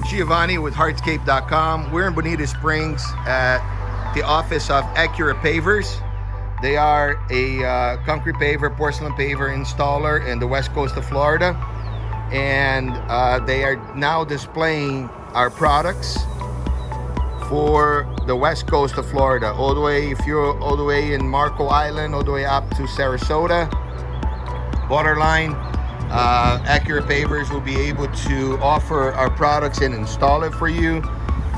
Giovanni with Hardscape.com. We're in Bonita Springs at the office of Accurate Pavers. They are a concrete paver, porcelain paver installer in the west coast of Florida. And they are now displaying our products for the west coast of Florida. All the way, if you're all the way in Marco Island, all the way up to Sarasota, borderline. Accurate Pavers will be able to offer our products and install it for you.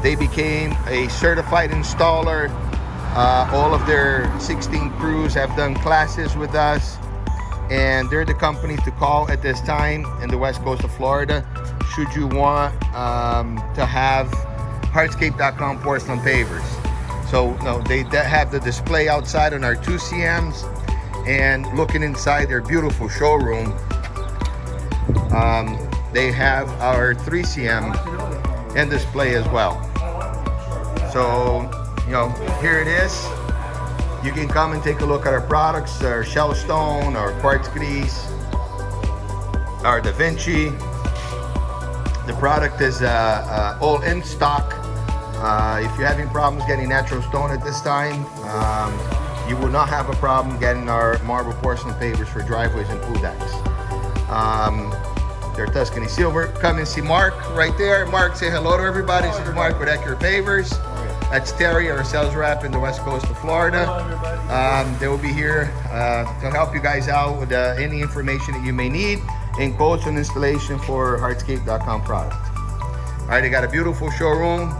They became a certified installer. All of their 16 crews have done classes with us, and they're the company to call at this time in the west coast of Florida should you want to have Hardscape.com porcelain pavers. So they have the display outside on our 2 CMs, and looking inside their beautiful showroom, they have our 3 CM in display as well. So, here it is. You can come and take a look at our products, our shell stone, our quartz grease, our Da Vinci. The product is all in stock. If you're having problems getting natural stone at this time, you will not have a problem getting our marble porcelain pavers for driveways and pool decks. They're Tuscany silver. Come and see Mark right there. Mark, say hello to everybody. This is Mark with Accurate Pavers. That's Terry, our sales rep in the west coast of Florida. They will be here to help you guys out with any information that you may need and quotes on installation for Hardscape.com product. All right, they got a beautiful showroom.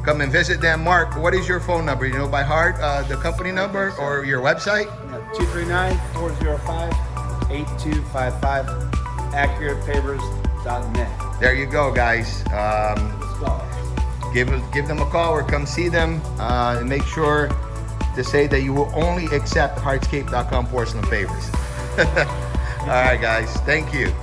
Come and visit them. Mark, what is your phone number? You know by heart the company number or your website? 239-405-8255. AccuratePavers.net. There you go, guys. Give them a call or come see them, and make sure to say that you will only accept Hardscape.com porcelain pavers. All right, guys. Thank you.